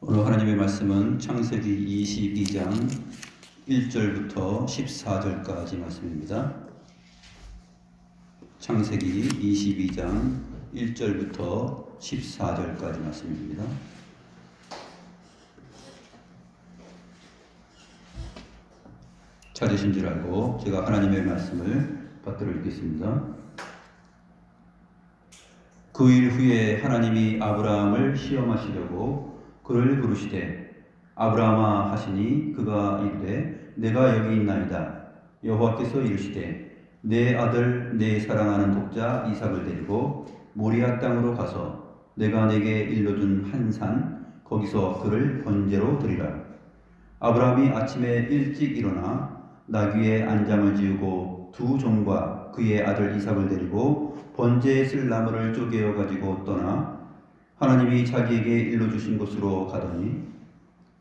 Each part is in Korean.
오늘 하나님의 말씀은 창세기 22장 1절부터 14절까지 말씀입니다. 창세기 22장 1절부터 14절까지 말씀입니다. 찾으신 줄 알고 제가 하나님의 말씀을 받들어 읽겠습니다. 그 일 후에 하나님이 아브라함을 시험하시려고 그를 부르시되 아브라함아 하시니 그가 이르되 내가 여기 있나이다. 여호와께서 이르시되 내 아들 내 사랑하는 독자 이삭을 데리고 모리아 땅으로 가서 내가 내게 일러준 한 산 거기서 그를 번제로 드리라. 아브라함이 아침에 일찍 일어나 나귀의 안장을 지우고 두 종과 그의 아들 이삭을 데리고 번제에 쓸 나무를 쪼개어 가지고 떠나 하나님이 자기에게 일러주신 곳으로 가더니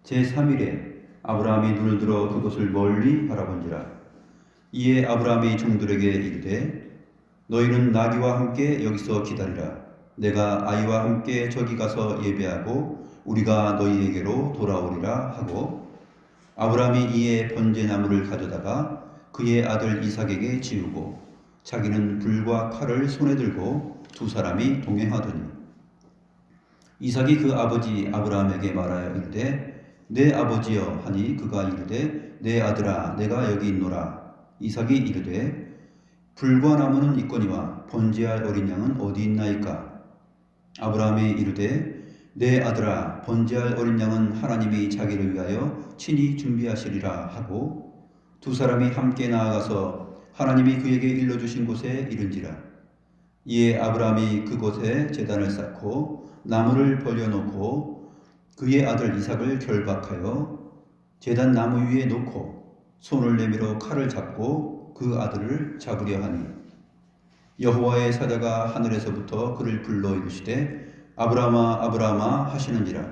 제3일에 아브라함이 눈을 들어 그곳을 멀리 바라본지라. 이에 아브라함이 종들에게 이르되 너희는 나귀와 함께 여기서 기다리라. 내가 아이와 함께 저기 가서 예배하고 우리가 너희에게로 돌아오리라 하고 아브라함이 이에 번제나무를 가져다가 그의 아들 이삭에게 지우고 자기는 불과 칼을 손에 들고 두 사람이 동행하더니 이삭이 그 아버지 아브라함에게 말하여 이르되 내 아버지여 하니 그가 이르되 내 아들아 내가 여기 있노라. 이삭이 이르되 불과 나무는 있거니와 번제할 어린 양은 어디 있나이까. 아브라함이 이르되 내 아들아 번제할 어린 양은 하나님이 자기를 위하여 친히 준비하시리라 하고 두 사람이 함께 나아가서 하나님이 그에게 일러주신 곳에 이른지라. 이에 아브라함이 그곳에 제단을 쌓고 나무를 벌려놓고 그의 아들 이삭을 결박하여 제단 나무 위에 놓고 손을 내밀어 칼을 잡고 그 아들을 잡으려 하니 여호와의 사자가 하늘에서부터 그를 불러 이르시되 아브라함아 아브라함아 하시는지라.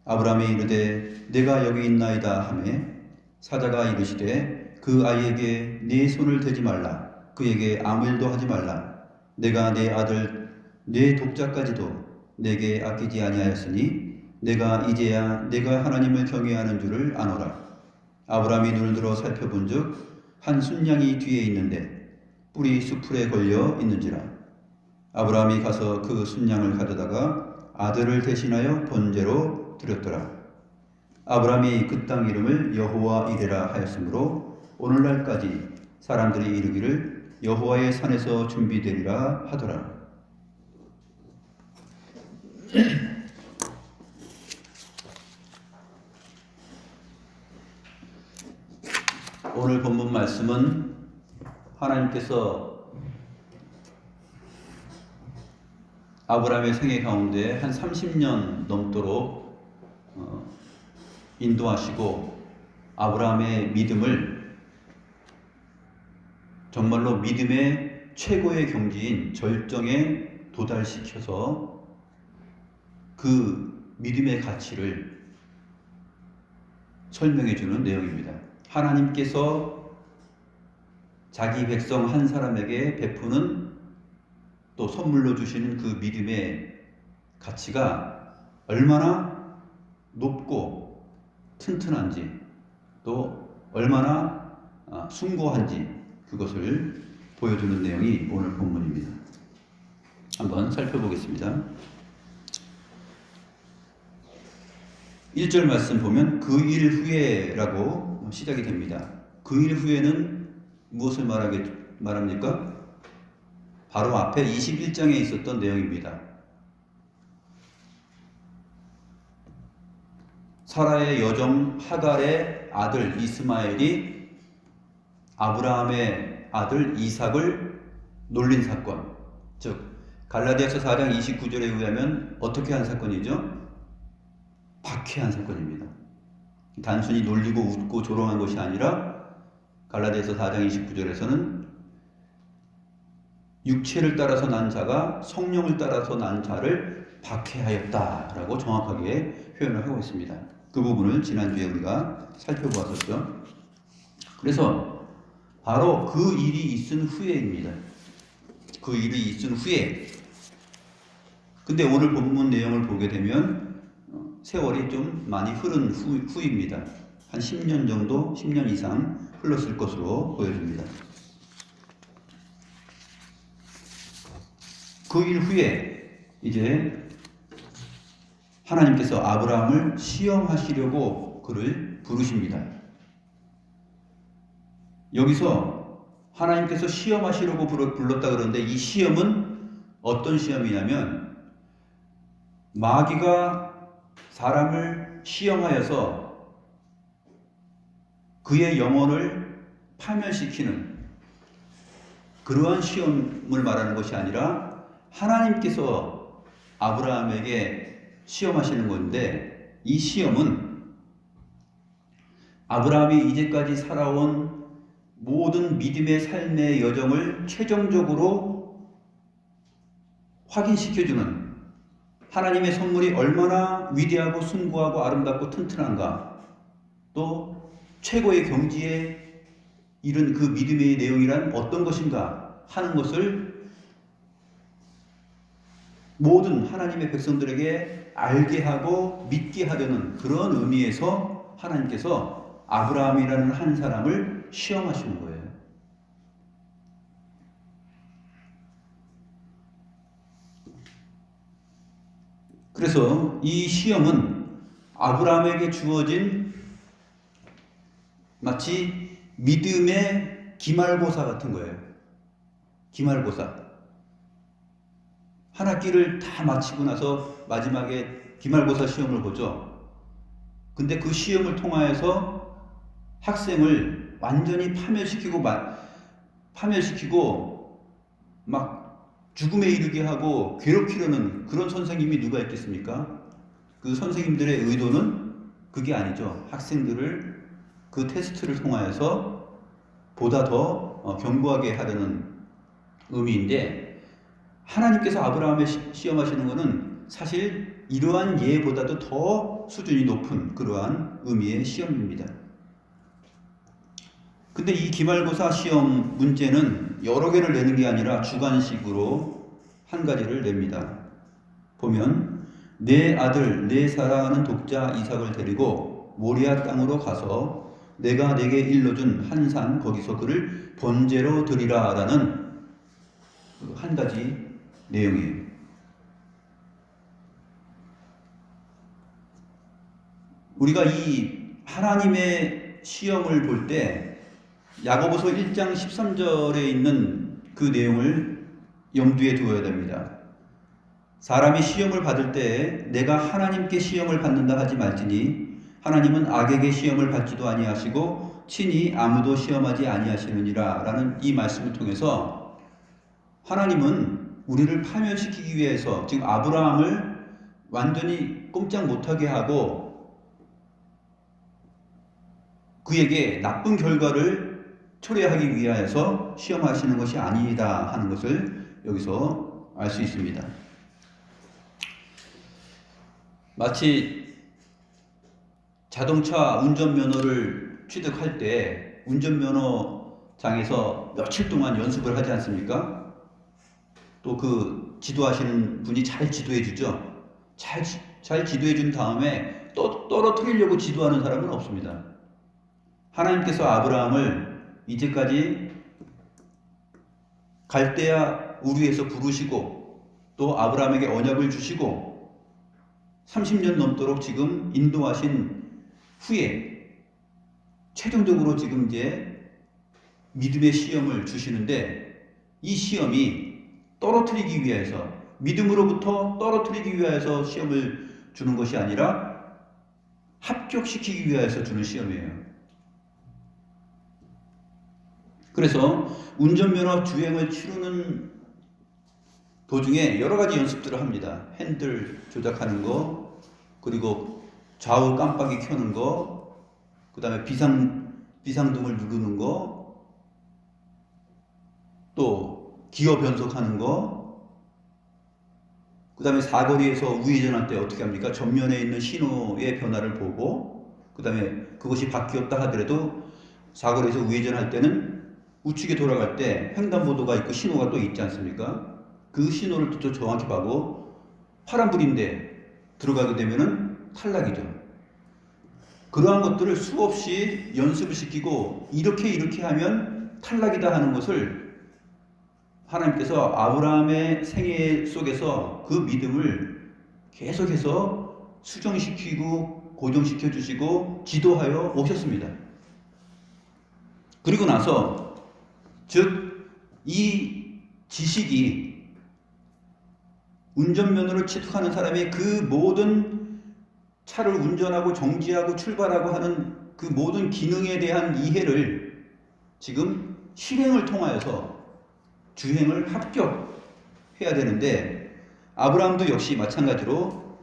아브라함이 이르되 내가 여기 있나이다 하매 사자가 이르시되 그 아이에게 네 손을 대지 말라. 그에게 아무 일도 하지 말라. 내가 내 아들 내 독자까지도 내게 아끼지 아니하였으니 내가 이제야 내가 하나님을 경외하는 줄을 아노라. 아브라함이 눈을 들어 살펴본즉 한 순양이 뒤에 있는데 뿔이 수풀에 걸려 있는지라. 아브라함이 가서 그 순양을 가져다가 아들을 대신하여 번제로 드렸더라. 아브라함이 그 땅 이름을 여호와 이레라 하였으므로 오늘날까지 사람들이 이르기를 여호와의 산에서 준비되리라 하더라. 오늘 본문 말씀은 하나님께서 아브라함의 생애 가운데 한 30년 넘도록 인도하시고 아브라함의 믿음을 정말로 믿음의 최고의 경지인 절정에 도달시켜서 그 믿음의 가치를 설명해 주는 내용입니다. 하나님께서 자기 백성 한 사람에게 베푸는 또 선물로 주시는 그 믿음의 가치가 얼마나 높고 튼튼한지 또 얼마나 숭고한지 그것을 보여주는 내용이 오늘 본문입니다. 한번 살펴보겠습니다. 1절 말씀 보면 그 일 후에라고 시작이 됩니다. 그 일 후에는 무엇을 말합니까? 바로 앞에 21장에 있었던 내용입니다. 사라의 여종 하갈의 아들 이스마엘이 아브라함의 아들 이삭을 놀린 사건, 즉 갈라디아서 4장 29절에 의하면 어떻게 한 사건이죠? 박해한 사건입니다. 단순히 놀리고 웃고 조롱한 것이 아니라 갈라디아서 4장 29절에서는 육체를 따라서 난 자가 성령을 따라서 난 자를 박해하였다라고 정확하게 표현을 하고 있습니다. 그 부분을 지난주에 우리가 살펴보았었죠. 그래서 바로 그 일이 있은 후에입니다. 그 일이 있은 후에. 근데 오늘 본문 내용을 보게 되면 세월이 좀 많이 흐른 후입니다. 한 10년 정도, 10년 이상 흘렀을 것으로 보여집니다. 그 일 후에 이제 하나님께서 아브라함을 시험하시려고 그를 부르십니다. 여기서 하나님께서 시험하시려고 불렀다 그러는데 이 시험은 어떤 시험이냐면 마귀가 사람을 시험하여서 그의 영혼을 파멸시키는 그러한 시험을 말하는 것이 아니라 하나님께서 아브라함에게 시험하시는 건데 이 시험은 아브라함이 이제까지 살아온 모든 믿음의 삶의 여정을 최종적으로 확인시켜주는 하나님의 선물이 얼마나 위대하고 숭고하고 아름답고 튼튼한가 또 최고의 경지에 이른 그 믿음의 내용이란 어떤 것인가 하는 것을 모든 하나님의 백성들에게 알게 하고 믿게 하려는 그런 의미에서 하나님께서 아브라함이라는 한 사람을 시험하시는 거예요. 그래서 이 시험은 아브라함에게 주어진 마치 믿음의 기말고사 같은 거예요. 기말고사. 한 학기를 다 마치고 나서 마지막에 기말고사 시험을 보죠. 근데 그 시험을 통하여서 학생을 완전히 파멸시키고 막 죽음에 이르게 하고 괴롭히려는 그런 선생님이 누가 있겠습니까? 그 선생님들의 의도는 그게 아니죠. 학생들을 그 테스트를 통하여서 보다 더 견고하게 하려는 의미인데 하나님께서 아브라함을 시험하시는 것은 사실 이러한 예보다도 더 수준이 높은 그러한 의미의 시험입니다. 근데 이 기말고사 시험 문제는 여러 개를 내는 게 아니라 주관식으로 한 가지를 냅니다. 보면 내 아들 내 사랑하는 독자 이삭을 데리고 모리아 땅으로 가서 내가 내게 일러준 한 산 거기서 그를 번제로 드리라 라는 한 가지 내용이에요. 우리가 이 하나님의 시험을 볼 때 야고보서 1장 13절에 있는 그 내용을 염두에 두어야 됩니다. 사람이 시험을 받을 때 내가 하나님께 시험을 받는다 하지 말지니 하나님은 악에게 시험을 받지도 아니하시고 친히 아무도 시험하지 아니하시느니라 라는 이 말씀을 통해서 하나님은 우리를 파멸시키기 위해서 지금 아브라함을 완전히 꼼짝 못하게 하고 그에게 나쁜 결과를 초래하기 위하여서 시험하시는 것이 아니다 하는 것을 여기서 알 수 있습니다. 마치 자동차 운전면허를 취득할 때 운전면허장에서 며칠 동안 연습을 하지 않습니까? 또 그 지도하시는 분이 잘 지도해 주죠. 잘 지도해 준 다음에 또 떨어뜨리려고 지도하는 사람은 없습니다. 하나님께서 아브라함을 이제까지 갈대아 우르에서 부르시고 또 아브라함에게 언약을 주시고 30년 넘도록 지금 인도하신 후에 최종적으로 지금 이제 믿음의 시험을 주시는데 이 시험이 떨어뜨리기 위해서 믿음으로부터 떨어뜨리기 위해서 시험을 주는 것이 아니라 합격시키기 위해서 주는 시험이에요. 그래서 운전면허 주행을 치르는 도중에 여러 가지 연습들을 합니다. 핸들 조작하는 거, 그리고 좌우 깜빡이 켜는 거, 그 다음에 비상등을 누르는 거, 또 기어 변속하는 거, 그 다음에 사거리에서 우회전할 때 어떻게 합니까? 전면에 있는 신호의 변화를 보고, 그 다음에 그것이 바뀌었다 하더라도 사거리에서 우회전할 때는 우측에 돌아갈 때 횡단보도가 있고 신호가 또 있지 않습니까? 그 신호를 또 정확히 보고 파란불인데 들어가게 되면은 탈락이죠. 그러한 것들을 수없이 연습을 시키고 이렇게 하면 탈락이다 하는 것을 하나님께서 아브라함의 생애 속에서 그 믿음을 계속해서 수정시키고 고정시켜 주시고 지도하여 오셨습니다. 그리고 나서 즉 이 지식이 운전면허를 취득하는 사람의 그 모든 차를 운전하고 정지하고 출발하고 하는 그 모든 기능에 대한 이해를 지금 실행을 통하여서 주행을 합격해야 되는데, 아브라함도 역시 마찬가지로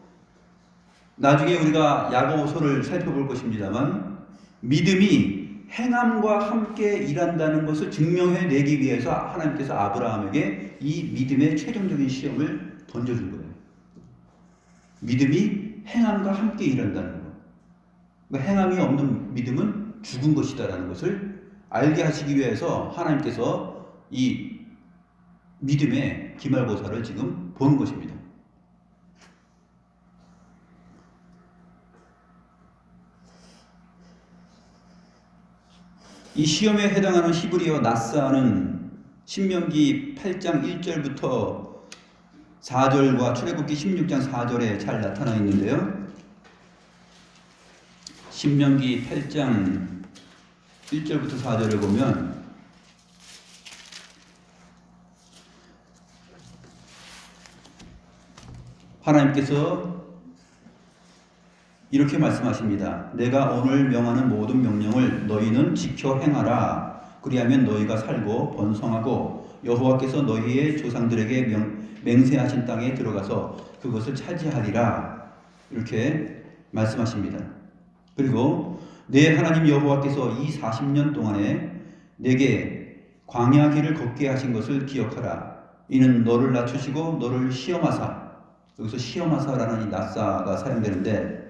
나중에 우리가 야고보서를 살펴볼 것입니다만 믿음이 행함과 함께 일한다는 것을 증명해내기 위해서 하나님께서 아브라함에게 이 믿음의 최종적인 시험을 던져준 거예요. 믿음이 행함과 함께 일한다는 것. 그러니까 행함이 없는 믿음은 죽은 것이다라는 것을 알게 하시기 위해서 하나님께서 이 믿음의 기말고사를 지금 보는 것입니다. 이 시험에 해당하는 히브리어 나사는 신명기 8장 1절부터 4절과 출애굽기 16장 4절에 잘 나타나 있는데요. 신명기 8장 1절부터 4절을 보면 하나님께서 이렇게 말씀하십니다. 내가 오늘 명하는 모든 명령을 너희는 지켜 행하라. 그리하면 너희가 살고 번성하고 여호와께서 너희의 조상들에게 맹세하신 땅에 들어가서 그것을 차지하리라. 이렇게 말씀하십니다. 그리고 내 하나님 여호와께서 이 40년 동안에 내게 광야 길을 걷게 하신 것을 기억하라. 이는 너를 낮추시고 너를 시험하사, 여기서 시험하사라는 이 나사가 사용되는데,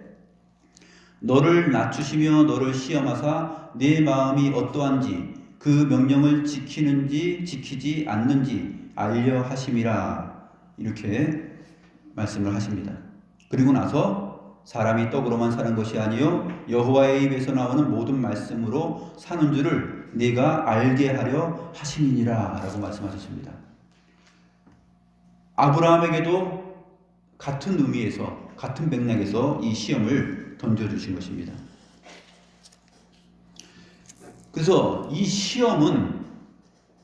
너를 낮추시며 너를 시험하사 내 마음이 어떠한지 그 명령을 지키는지 지키지 않는지 알려 하심이라. 이렇게 말씀을 하십니다. 그리고 나서 사람이 떡으로만 사는 것이 아니요 여호와의 입에서 나오는 모든 말씀으로 사는 줄을 네가 알게 하려 하심이니라 라고 말씀하셨습니다. 아브라함에게도 같은 의미에서, 같은 맥락에서 이 시험을 던져주신 것입니다. 그래서 이 시험은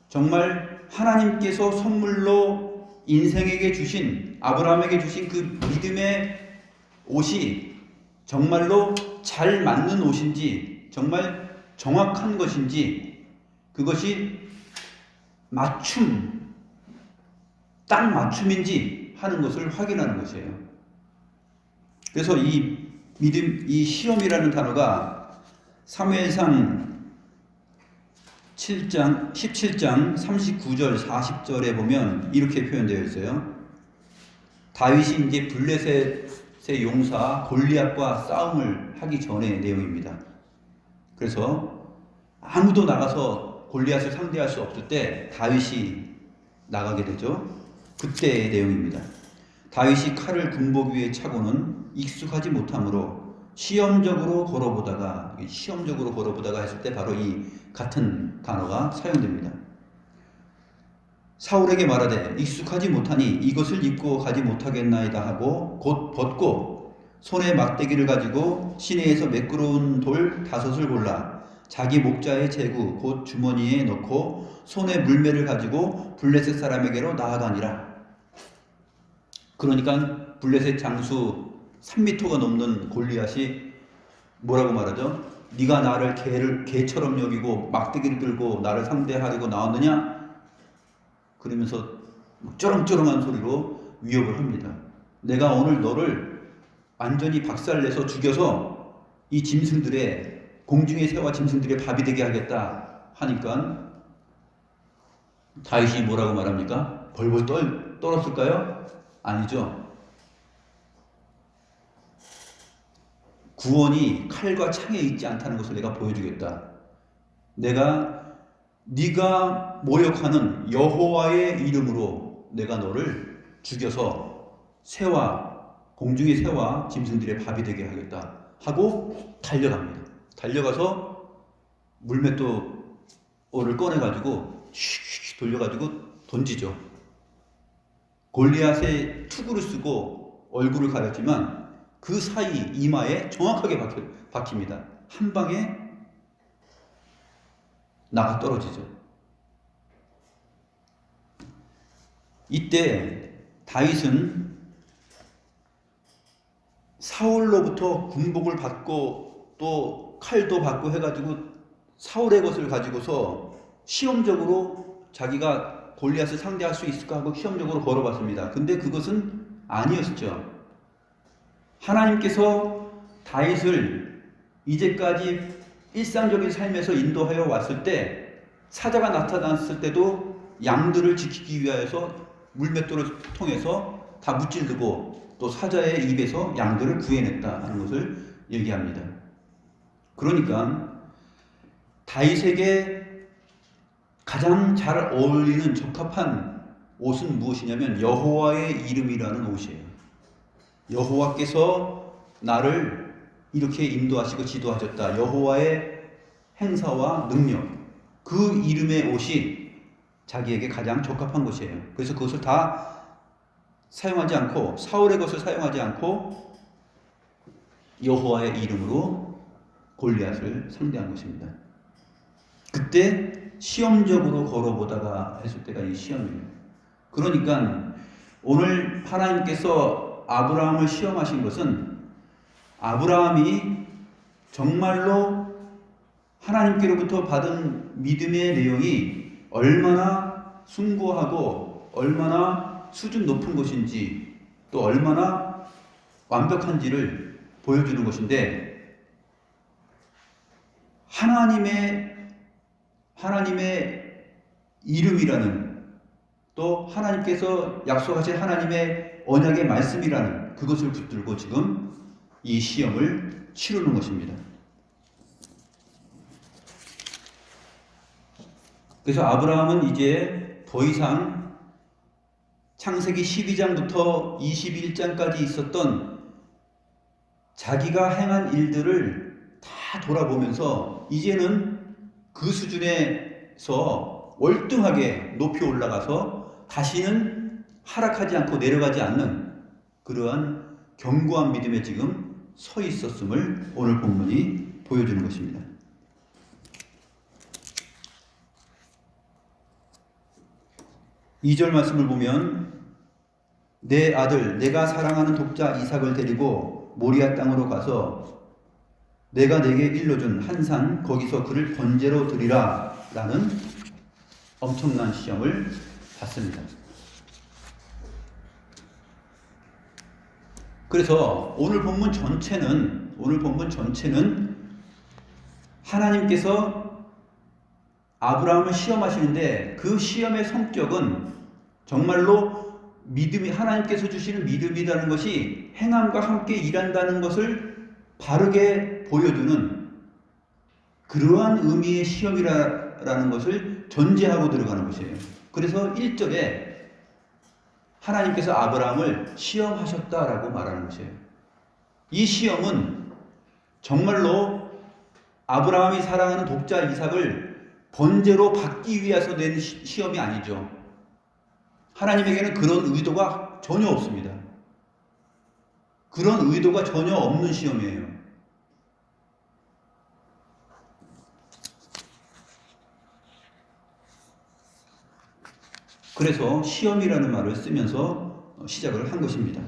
정말 하나님께서 선물로 인생에게 주신, 아브라함에게 주신 그 믿음의 옷이 정말로 잘 맞는 옷인지, 정말 정확한 것인지, 그것이 딱 맞춤인지 하는 것을 확인하는 것이에요. 그래서 이 믿음, 이 시험이라는 단어가 사무엘상 17장 39절 40절에 보면 이렇게 표현되어 있어요. 다윗이 이제 블레셋의 용사 골리앗과 싸움을 하기 전의 내용입니다. 그래서 아무도 나가서 골리앗을 상대할 수 없을 때 다윗이 나가게 되죠. 그때의 내용입니다. 다윗이 칼을 군복 위에 차고는 익숙하지 못하므로 시험적으로 걸어보다가 했을 때 바로 이 같은 단어가 사용됩니다. 사울에게 말하되 익숙하지 못하니 이것을 입고 가지 못하겠나이다 하고 곧 벗고 손에 막대기를 가지고 시내에서 매끄러운 돌 5을 골라 자기 목자의 제구 곧 주머니에 넣고 손에 물매를 가지고 블레셋 사람에게로 나아가니라. 그러니까 블레셋 장수 3m가 넘는 골리앗이 뭐라고 말하죠? 네가 나를 개처럼 여기고 막대기를 들고 나를 상대하려고 나왔느냐? 그러면서 쩌렁쩌렁한 소리로 위협을 합니다. 내가 오늘 너를 완전히 박살내서 죽여서 이 짐승들의, 공중의 새와 짐승들의 밥이 되게 하겠다 하니까 다윗이 뭐라고 말합니까? 벌벌 떨었을까요? 아니죠. 구원이 칼과 창에 있지 않다는 것을 내가 보여주겠다. 네가 모욕하는 여호와의 이름으로 내가 너를 죽여서 새와 공중의 새와 짐승들의 밥이 되게 하겠다 하고 달려갑니다. 달려가서 물맷돌을 꺼내가지고 슉 돌려가지고 던지죠. 골리앗의 투구를 쓰고 얼굴을 가렸지만 그 사이 이마에 정확하게 박힙니다. 한 방에 나가 떨어지죠. 이때 다윗은 사울로부터 군복을 받고 또 칼도 받고 해가지고 사울의 것을 가지고서 시험적으로 자기가 골리앗을 상대할 수 있을까 하고 시험적으로 걸어봤습니다. 근데 그것은 아니었죠. 하나님께서 다윗을 이제까지 일상적인 삶에서 인도하여 왔을 때 사자가 나타났을 때도 양들을 지키기 위하여서 물맷돌을 통해서 다 무찔르고 또 사자의 입에서 양들을 구해냈다 하는 것을 얘기합니다. 그러니까 다윗에게 가장 잘 어울리는 적합한 옷은 무엇이냐면 여호와의 이름이라는 옷이에요. 여호와께서 나를 이렇게 인도하시고 지도하셨다. 여호와의 행사와 능력, 그 이름의 옷이 자기에게 가장 적합한 것이에요. 그래서 그것을 다 사용하지 않고 사울의 것을 사용하지 않고 여호와의 이름으로 골리앗을 상대한 것입니다. 그때 시험적으로 걸어보다가 했을 때가 이 시험이에요. 그러니까 오늘 하나님께서 아브라함을 시험하신 것은 아브라함이 정말로 하나님께로부터 받은 믿음의 내용이 얼마나 숭고하고 얼마나 수준 높은 것인지 또 얼마나 완벽한지를 보여주는 것인데 하나님의 이름이라는 또 하나님께서 약속하신 하나님의 언약의 말씀이라는 그것을 붙들고 지금 이 시험을 치르는 것입니다. 그래서 아브라함은 이제 더 이상 창세기 12장부터 21장까지 있었던 자기가 행한 일들을 다 돌아보면서 이제는 그 수준에서 월등하게 높이 올라가서 다시는 하락하지 않고 내려가지 않는 그러한 견고한 믿음에 지금 서 있었음을 오늘 본문이 보여주는 것입니다. 2절 말씀을 보면 내 아들 내가 사랑하는 독자 이삭을 데리고 모리아 땅으로 가서 내가 내게 일러준 한 산 거기서 그를 번제로 드리라 라는 엄청난 시험을 받습니다. 그래서 오늘 본문 전체는 하나님께서 아브라함을 시험하시는데 그 시험의 성격은 정말로 믿음이 하나님께서 주시는 믿음이라는 것이 행함과 함께 일한다는 것을 바르게 보여주는 그러한 의미의 시험이라는 것을 전제하고 들어가는 것이에요. 그래서 1절에 하나님께서 아브라함을 시험하셨다라고 말하는 것이에요. 이 시험은 정말로 아브라함이 사랑하는 독자 이삭을 번제로 받기 위해서 낸 시험이 아니죠. 하나님에게는 그런 의도가 전혀 없습니다. 그런 의도가 전혀 없는 시험이에요. 그래서 시험이라는 말을 쓰면서 시작을 한 것입니다.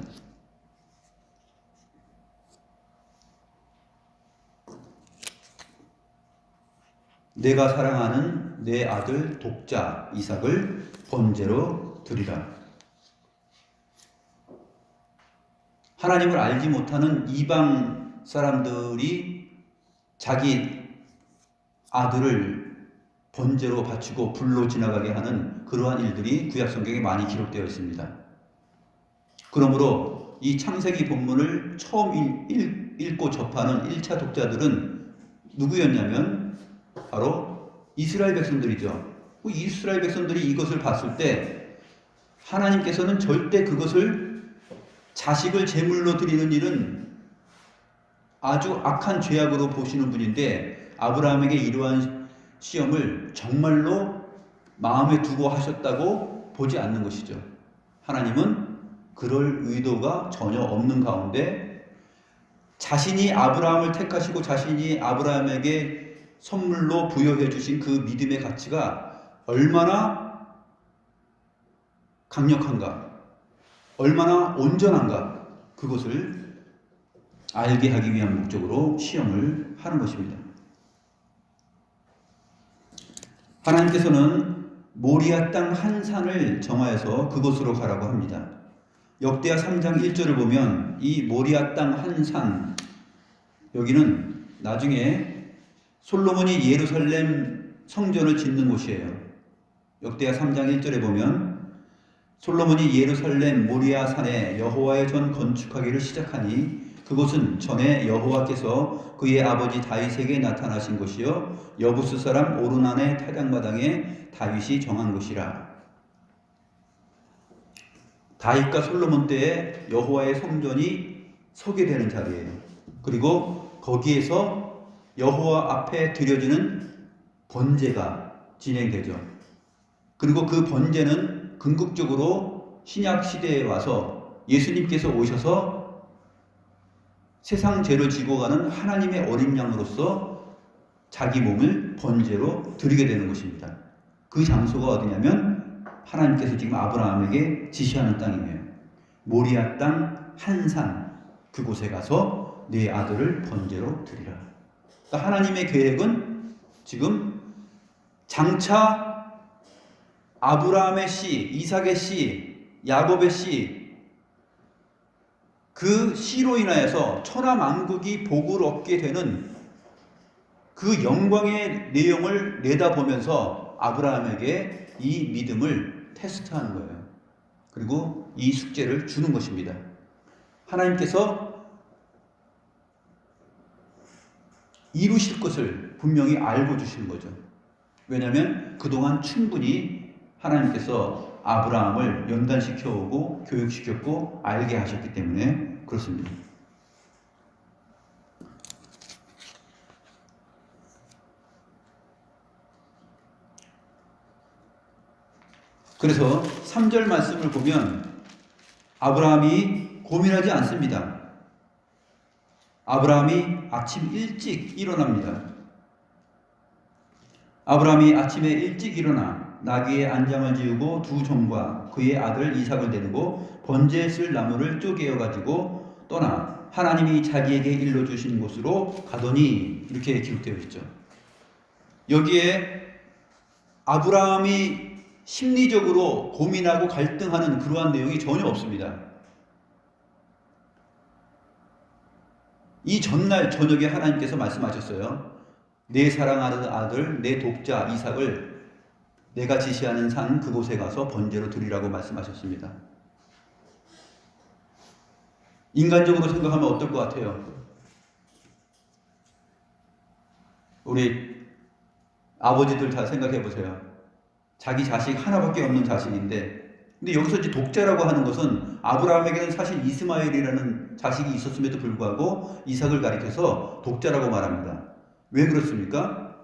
내가 사랑하는 내 아들 독자 이삭을 번제로 드리라. 하나님을 알지 못하는 이방 사람들이 자기 아들을 번제로 바치고 불로 지나가게 하는 그러한 일들이 구약 성경에 많이 기록되어 있습니다. 그러므로 이 창세기 본문을 처음 읽고 접하는 1차 독자들은 누구였냐면 바로 이스라엘 백성들이죠. 이스라엘 백성들이 이것을 봤을 때 하나님께서는 절대 그것을 자식을 제물로 드리는 일은 아주 악한 죄악으로 보시는 분인데 아브라함에게 이러한 시험을 정말로 마음에 두고 하셨다고 보지 않는 것이죠. 하나님은 그럴 의도가 전혀 없는 가운데 자신이 아브라함을 택하시고 자신이 아브라함에게 선물로 부여해 주신 그 믿음의 가치가 얼마나 강력한가, 얼마나 온전한가, 그것을 알게 하기 위한 목적으로 시험을 하는 것입니다. 하나님께서는 모리아 땅 한 산을 정하여서 그곳으로 가라고 합니다. 역대하 3장 1절을 보면 이 모리아 땅 한 산, 여기는 나중에 솔로몬이 예루살렘 성전을 짓는 곳이에요. 역대하 3장 1절에 보면 솔로몬이 예루살렘 모리아 산에 여호와의 전 건축하기를 시작하니 그곳은 전에 여호와께서 그의 아버지 다윗에게 나타나신 곳이요 여부스 사람 오르난의 타작마당에 다윗이 정한 곳이라. 다윗과 솔로몬 때에 여호와의 성전이 서게 되는 자리예요. 그리고 거기에서 여호와 앞에 드려지는 번제가 진행되죠. 그리고 그 번제는 궁극적으로 신약 시대에 와서 예수님께서 오셔서 세상 죄를 지고 가는 하나님의 어린 양으로서 자기 몸을 번제로 드리게 되는 것입니다. 그 장소가 어디냐면 하나님께서 지금 아브라함에게 지시하는 땅이에요. 모리아 땅 한 산, 그곳에 가서 네 아들을 번제로 드리라. 그러니까 하나님의 계획은 지금 장차 아브라함의 씨, 이삭의 씨, 야곱의 씨, 그 씨로 인하여서 천하만국이 복을 얻게 되는 그 영광의 내용을 내다보면서 아브라함에게 이 믿음을 테스트하는 거예요. 그리고 이 숙제를 주는 것입니다. 하나님께서 이루실 것을 분명히 알고 주시는 거죠. 왜냐하면 그동안 충분히 하나님께서 아브라함을 연단시켜 오고 교육시켰고 알게 하셨기 때문에 그렇습니다. 그래서 3절 말씀을 보면 아브라함이 고민하지 않습니다. 아브라함이 아침 일찍 일어납니다. 아브라함이 아침에 일찍 일어나 나귀의 안장을 지우고 두 종과 그의 아들 이삭을 데리고 번제에 쓸 나무를 쪼개어 가지고 떠나 하나님이 자기에게 일러주신 곳으로 가더니, 이렇게 기록되어 있죠. 여기에 아브라함이 심리적으로 고민하고 갈등하는 그러한 내용이 전혀 없습니다. 이 전날 저녁에 하나님께서 말씀하셨어요. 내 사랑하는 아들, 내 독자 이삭을 내가 지시하는 산 그곳에 가서 번제로 드리라고 말씀하셨습니다. 인간적으로 생각하면 어떨 것 같아요? 우리 아버지들 다 생각해 보세요. 자기 자식 하나밖에 없는 자식인데, 근데 여기서 이제 독자라고 하는 것은 아브라함에게는 사실 이스마엘이라는 자식이 있었음에도 불구하고 이삭을 가리켜서 독자라고 말합니다. 왜 그렇습니까?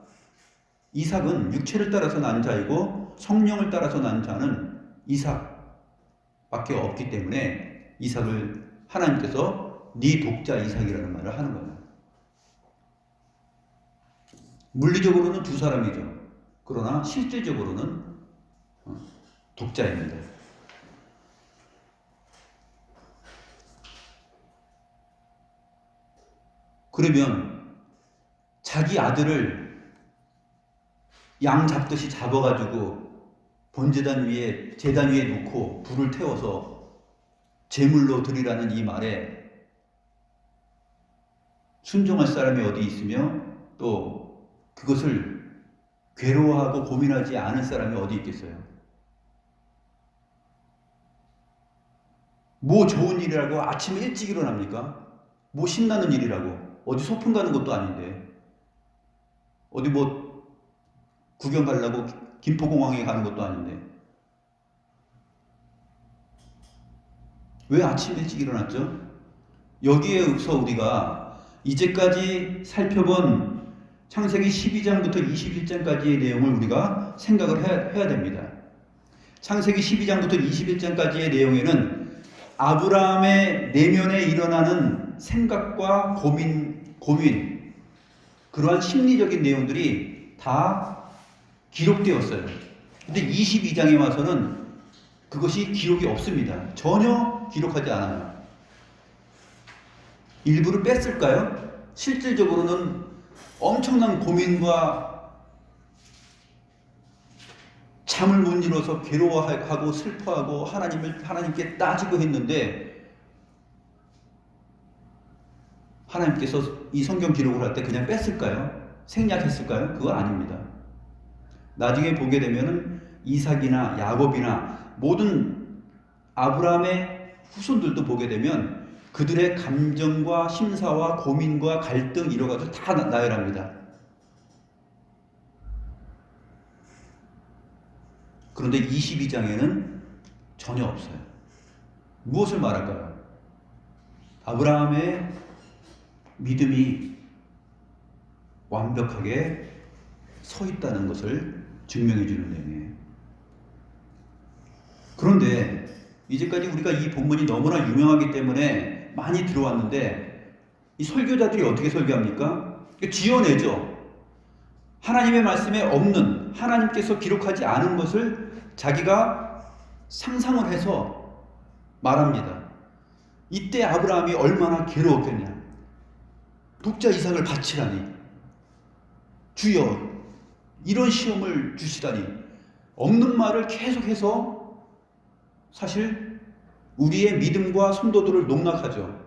이삭은 육체를 따라서 난 자이고 성령을 따라서 난 자는 이삭밖에 없기 때문에 이삭을 하나님께서 네 독자 이삭이라는 말을 하는 거예요. 물리적으로는 두 사람이죠. 그러나 실질적으로는 독자입니다. 그러면 자기 아들을 양 잡듯이 잡아가지고 번제단 위에, 제단 위에 놓고 불을 태워서 제물로 드리라는 이 말에 순종할 사람이 어디 있으며 또 그것을 괴로워하고 고민하지 않을 사람이 어디 있겠어요? 뭐 좋은 일이라고 아침에 일찍 일어납니까? 뭐 신나는 일이라고 어디 소풍 가는 것도 아닌데, 어디 뭐 구경 가려고 김포공항에 가는 것도 아닌데, 왜 아침 일찍 일어났죠? 여기에서 우리가 이제까지 살펴본 창세기 12장부터 21장까지의 내용을 우리가 생각을 해야 됩니다. 창세기 12장부터 21장까지의 내용에는 아브라함의 내면에 일어나는 생각과 고민, 그러한 심리적인 내용들이 다 기록되었어요. 근데 22장에 와서는 그것이 기록이 없습니다. 전혀 기록하지 않아요. 일부를 뺐을까요? 실질적으로는 엄청난 고민과 잠을 못 이뤄서 괴로워하고 슬퍼하고 하나님께 따지고 했는데, 하나님께서 이 성경 기록을 할 때 그냥 뺐을까요? 생략했을까요? 그거 아닙니다. 나중에 보게 되면은 이삭이나 야곱이나 모든 아브라함의 후손들도 보게 되면 그들의 감정과 심사와 고민과 갈등 이런 것들 다 나열합니다. 그런데 22장에는 전혀 없어요. 무엇을 말할까요? 아브라함의 믿음이 완벽하게 서 있다는 것을 증명해 주는 내용이에요. 그런데 이제까지 우리가 이 본문이 너무나 유명하기 때문에 많이 들어왔는데, 이 설교자들이 어떻게 설교합니까? 지어내죠. 하나님의 말씀에 없는, 하나님께서 기록하지 않은 것을 자기가 상상을 해서 말합니다. 이때 아브라함이 얼마나 괴로웠겠냐. 독자 이삭을 바치라니, 주여 이런 시험을 주시다니, 없는 말을 계속해서 사실 우리의 믿음과 성도들을 농락하죠.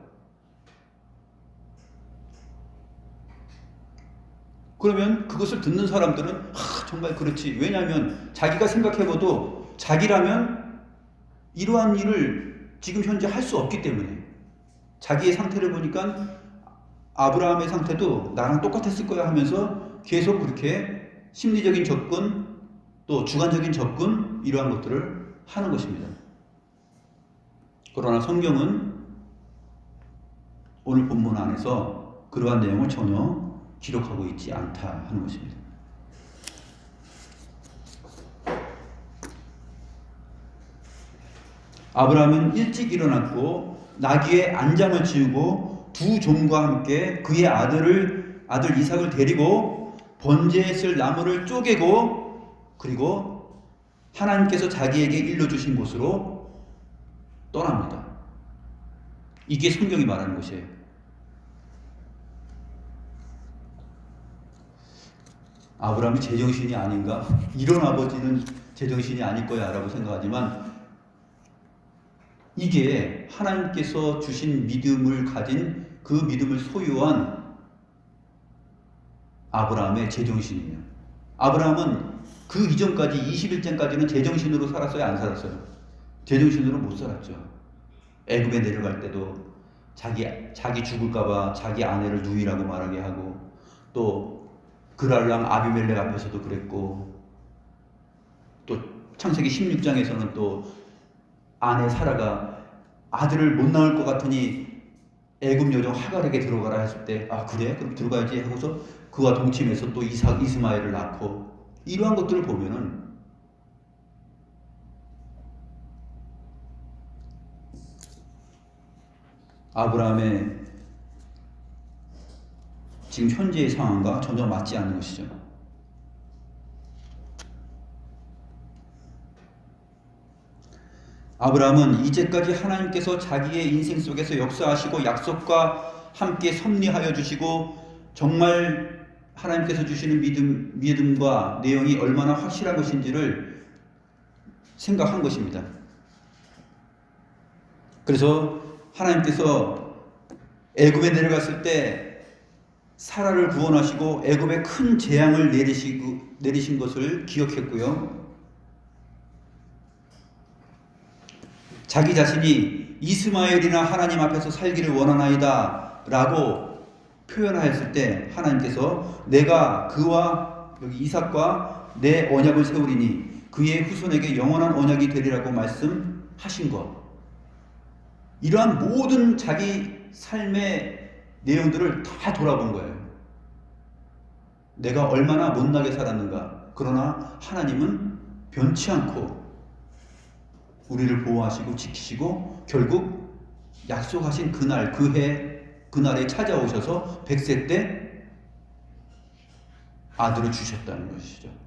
그러면 그것을 듣는 사람들은 정말 그렇지. 왜냐하면 자기가 생각해봐도 자기라면 이러한 일을 지금 현재 할 수 없기 때문에. 자기의 상태를 보니까 아브라함의 상태도 나랑 똑같았을 거야 하면서 계속 그렇게 심리적인 접근, 또 주관적인 접근, 이러한 것들을 하는 것입니다. 그러나 성경은 오늘 본문 안에서 그러한 내용을 전혀 기록하고 있지 않다 하는 것입니다. 아브라함은 일찍 일어났고 나귀의 안장을 지우고 두 종과 함께 그의 아들 이삭을 데리고 번제에 쓸 나무를 쪼개고, 그리고 하나님께서 자기에게 일러주신 곳으로 떠납니다. 이게 성경이 말하는 것이에요. 아브라함이 제정신이 아닌가? 이런 아버지는 제정신이 아닐 거야 라고 생각하지만, 이게 하나님께서 주신 믿음을 가진, 그 믿음을 소유한 아브라함의 제정신이에요. 아브라함은 그 이전까지 21장까지는 제정신으로 살았어요, 안 살았어요? 제정신으로 못 살았죠. 애굽에 내려갈 때도 자기 죽을까봐 자기 아내를 누이라고 말하게 하고, 또 그랄랑 아비멜렉 앞에서도 그랬고, 또 창세기 16장에서는 또 아내 사라가 아들을 못 낳을 것 같으니 애굽 여종 하갈에게 들어가라 했을 때, 그래? 그럼 들어가야지 하고서 그와 동침해서 또 이스마엘을 낳고, 이러한 것들을 보면은 아브라함의 지금 현재의 상황과 전혀 맞지 않는 것이죠. 아브라함은 이제까지 하나님께서 자기의 인생 속에서 역사하시고 약속과 함께 섭리하여 주시고, 정말 하나님께서 주시는 믿음과 내용이 얼마나 확실한 것인지를 생각한 것입니다. 그래서 하나님께서 애굽에 내려갔을 때 사라를 구원하시고 애굽에 큰 재앙을 내리신 것을 기억했고요. 자기 자신이 이스마엘이나 하나님 앞에서 살기를 원하나이다 라고 표현하였을 때, 하나님께서 내가 그와 여기 이삭과 내 언약을 세우리니 그의 후손에게 영원한 언약이 되리라고 말씀하신 것, 이러한 모든 자기 삶의 내용들을 다 돌아본 거예요. 내가 얼마나 못나게 살았는가. 그러나 하나님은 변치 않고 우리를 보호하시고 지키시고 결국 약속하신 그날, 그날에 찾아오셔서 100세 때 아들을 주셨다는 것이죠.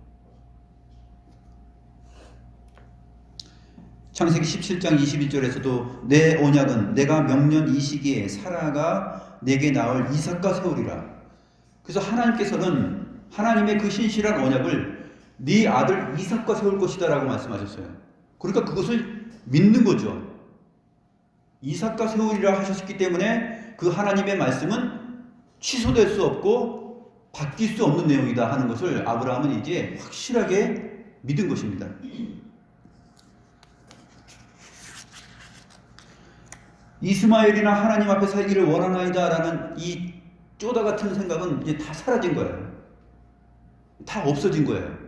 창세기 17장 21절에서도 내 언약은 내가 명년 이 시기에 사라가 내게 낳을 이삭과 세우리라. 그래서 하나님께서는 하나님의 그 신실한 언약을 네 아들 이삭과 세울 것이다 라고 말씀하셨어요. 그러니까 그것을 믿는 거죠. 이삭과 세우리라 하셨기 때문에 그 하나님의 말씀은 취소될 수 없고 바뀔 수 없는 내용이다 하는 것을 아브라함은 이제 확실하게 믿은 것입니다. 이스마엘이나 하나님 앞에 살기를 원하나이다 라는 이 쪼다 같은 생각은 이제 다 사라진 거예요. 다 없어진 거예요.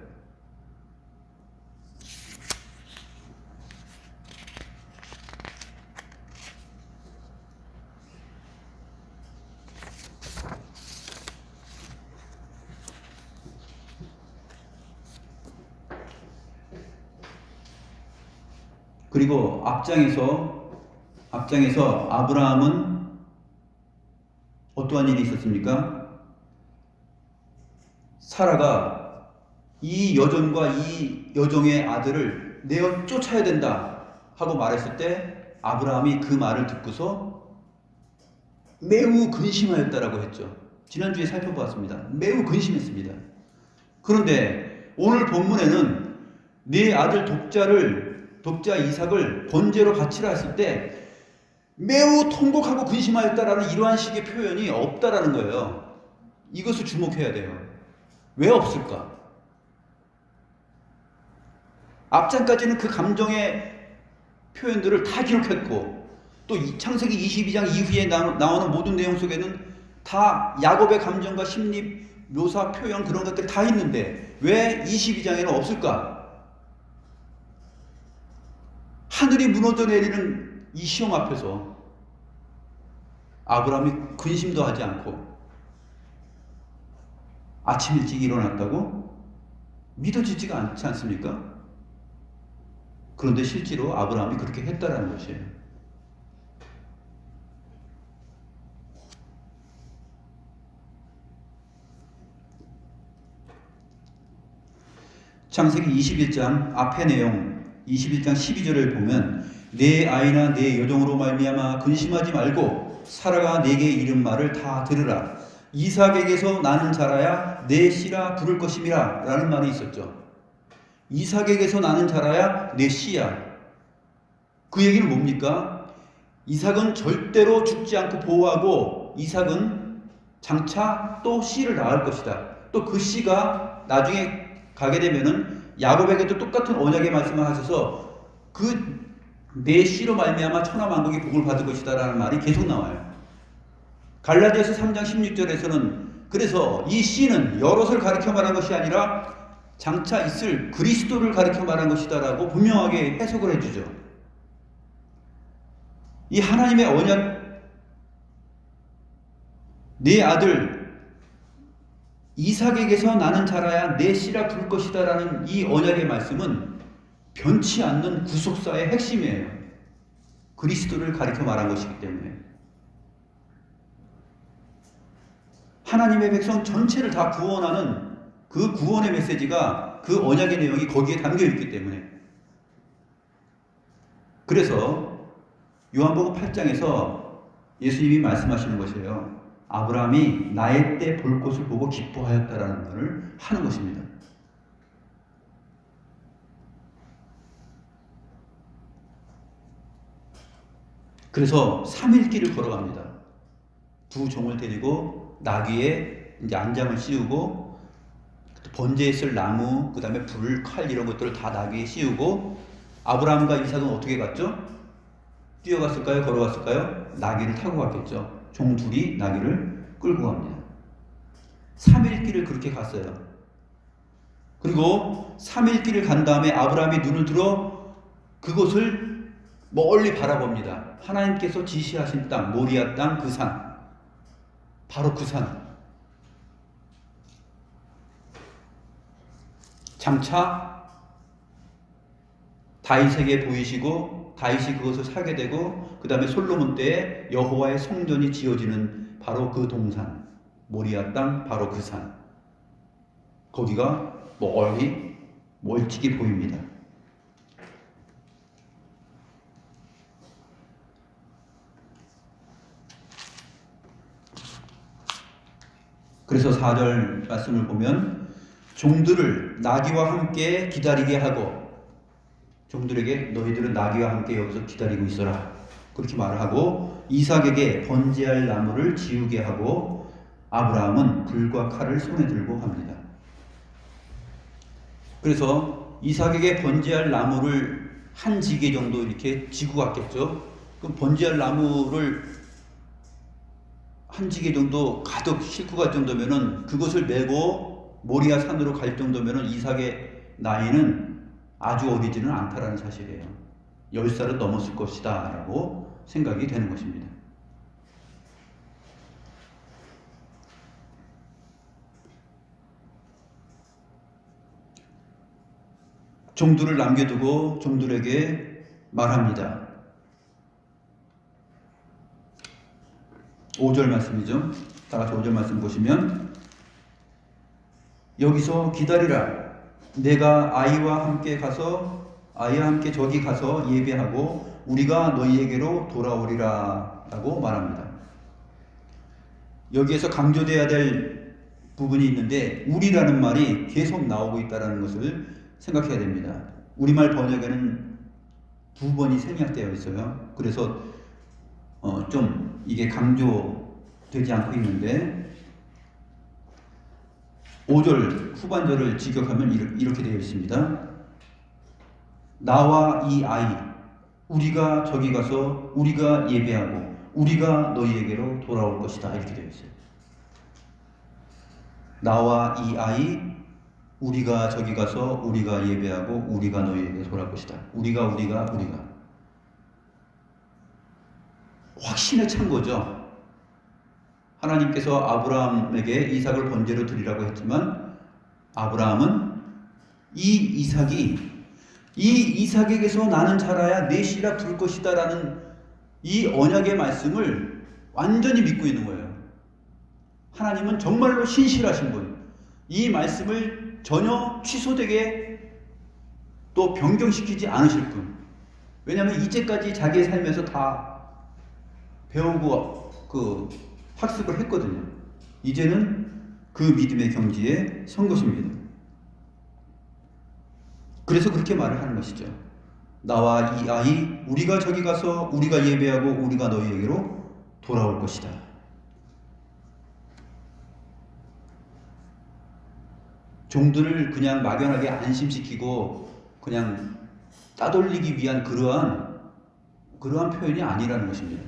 그리고 앞장에서 아브라함은 어떠한 일이 있었습니까? 사라가 이 여종과 이 여종의 아들을 내어 쫓아야 된다 하고 말했을 때 아브라함이 그 말을 듣고서 매우 근심하였다라고 했죠. 지난주에 살펴보았습니다. 매우 근심했습니다. 그런데 오늘 본문에는 네 아들 독자 이삭을 번제로 바치라 했을 때 매우 통곡하고 근심하였다라는 이러한 식의 표현이 없다라는 거예요. 이것을 주목해야 돼요. 왜 없을까? 앞장까지는 그 감정의 표현들을 다 기록했고 또 창세기 22장 이후에 나오는 모든 내용 속에는 다 야곱의 감정과 심리, 묘사, 표현 그런 것들이 다 있는데 왜 22장에는 없을까? 하늘이 무너져 내리는 이 시험 앞에서 아브라함이 근심도 하지 않고 아침 일찍 일어났다고 믿어지지가 않지 않습니까? 그런데 실제로 아브라함이 그렇게 했다라는 것이에요. 창세기 21장 앞의 내용 21장 12절을 보면 내 아이나 내 여종으로 말미암아 근심하지 말고 사라가 내게 이른 말을 다 들으라. 이삭에게서 나는 자라야 내 씨라 부를 것임이라 라는 말이 있었죠. 이삭에게서 나는 자라야 내 씨야. 그 얘기는 뭡니까? 이삭은 절대로 죽지 않고 보호하고 이삭은 장차 또 씨를 낳을 것이다. 또 그 씨가 나중에 가게 되면은 야곱에게도 똑같은 언약의 말씀을 하셔서 그 내 씨로 말미암아 천하 만국이 복을 받을 것이다 라는 말이 계속 나와요. 갈라디아서 3장 16절에서는 그래서 이 씨는 여럿을 가리켜 말한 것이 아니라 장차 있을 그리스도를 가리켜 말한 것이다 라고 분명하게 해석을 해주죠. 이 하나님의 언약, 네 아들 이삭에게서 나는 자라야 내 씨라 부를 것이다 라는 이 언약의 말씀은 변치 않는 구속사의 핵심이에요. 그리스도를 가리켜 말한 것이기 때문에 하나님의 백성 전체를 다 구원하는 그 구원의 메시지가 그 언약의 내용이 거기에 담겨 있기 때문에 그래서 요한복음 8장에서 예수님이 말씀하시는 것이에요. 아브라함이 나의 때 볼 것을 보고 기뻐하였다라는 말을 하는 것입니다. 그래서 3일 길을 걸어갑니다. 두 종을 데리고 나귀에 이제 안장을 씌우고 번제에 쓸 나무, 그 다음에 불, 칼 이런 것들을 다 나귀에 씌우고 아브라함과 이삭은 어떻게 갔죠? 뛰어갔을까요? 걸어갔을까요? 나귀를 타고 갔겠죠. 종 둘이 나귀를 끌고 갑니다. 3일 길을 그렇게 갔어요. 그리고 3일 길을 간 다음에 아브라함이 눈을 들어 그곳을 멀리 바라봅니다. 하나님께서 지시하신 땅, 모리아 땅 그 산, 바로 그 산. 장차 다윗에게 보이시고 다윗이 그것을 사게 되고 그 다음에 솔로몬 때에 여호와의 성전이 지어지는 바로 그 동산, 모리아 땅 바로 그 산. 거기가 멀리 멀찍이 보입니다. 그래서 4절 말씀을 보면 종들을 나귀와 함께 기다리게 하고, 종들에게 너희들은 나귀와 함께 여기서 기다리고 있어라 그렇게 말을 하고, 이삭에게 번제할 나무를 지우게 하고 아브라함은 불과 칼을 손에 들고 합니다. 그래서 이삭에게 번제할 나무를 한 지게 정도 이렇게 지고 갔겠죠. 그럼 번제할 나무를 한 지게 정도 가득 싣고 갈 정도면은, 그것을 메고 모리아 산으로 갈 정도면은 이삭의 나이는 아주 어리지는 않다라는 사실이에요. 10살은 넘었을 것이다 라고 생각이 되는 것입니다. 종들을 남겨두고 종들에게 말합니다. 5절 말씀이죠. 다 같이 5절 말씀 보시면, 여기서 기다리라. 내가 아이와 함께 저기 가서 예배하고 우리가 너희에게로 돌아오리라 라고 말합니다. 여기에서 강조되어야 될 부분이 있는데, 우리라는 말이 계속 나오고 있다는 것을 생각해야 됩니다. 우리말 번역에는 2번이 생략되어 있어요. 그래서 좀 이게 강조되지 않고 있는데, 5절 후반절을 직역하면 이렇게 되어 있습니다. 나와 이 아이, 우리가 저기 가서 우리가 예배하고 우리가 너희에게로 돌아올 것이다 이렇게 되어 있어요. 나와 이 아이, 우리가 저기 가서 우리가 예배하고 우리가 너희에게 돌아올 것이다. 우리가 확신에 찬 거죠. 하나님께서 아브라함에게 이삭을 번제로 드리라고 했지만, 아브라함은 이 이삭에게서 나는 자라야 내 씨라 부를 것이다 라는 이 언약의 말씀을 완전히 믿고 있는 거예요. 하나님은 정말로 신실하신 분, 이 말씀을 전혀 취소되게 또 변경시키지 않으실 분. 왜냐하면 이제까지 자기의 삶에서 다 배우고 학습을 했거든요. 이제는 그 믿음의 경지에 선 것입니다. 그래서 그렇게 말을 하는 것이죠. 나와 이 아이, 우리가 저기 가서 우리가 예배하고 우리가 너희에게로 돌아올 것이다. 종들을 그냥 막연하게 안심시키고 그냥 따돌리기 위한 그러한 표현이 아니라는 것입니다.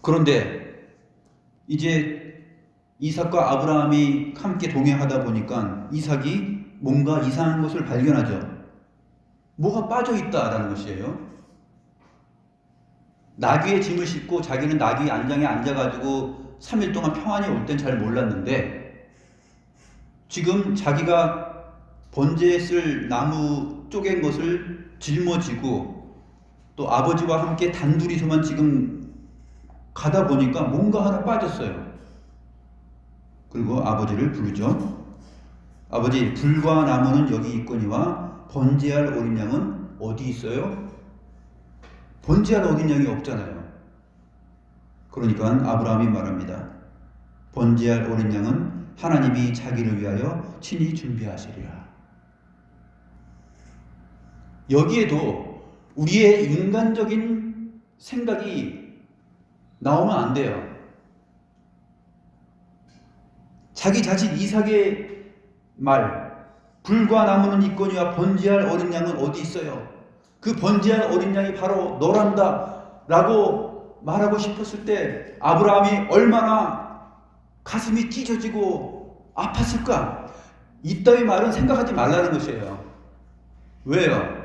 그런데 이제 이삭과 아브라함이 함께 동행하다 보니까 이삭이 뭔가 이상한 것을 발견하죠. 뭐가 빠져 있다라는 것이에요. 나귀의 짐을 싣고 자기는 나귀 안장에 앉아가지고 3일 동안 평안이 올 땐 잘 몰랐는데, 지금 자기가 번제에 쓸 나무 쪼갠 것을 짊어지고 또 아버지와 함께 단둘이서만 지금 가다 보니까 뭔가 하나 빠졌어요. 그리고 아버지를 부르죠. 아버지, 불과 나무는 여기 있거니와 번제할 어린 양은 어디 있어요? 번제할 어린 양이 없잖아요. 그러니까 아브라함이 말합니다. 번제할 어린 양은 하나님이 자기를 위하여 친히 준비하시리라. 여기에도 우리의 인간적인 생각이 나오면 안 돼요. 자기 자신 이삭의 말, 불과 나무는 있거니와 번제할 어린 양은 어디 있어요? 그 번제할 어린 양이 바로 너란다 라고 말하고 싶었을 때 아브라함이 얼마나 가슴이 찢어지고 아팠을까? 이따위 말은 생각하지 말라는 것이에요. 왜요?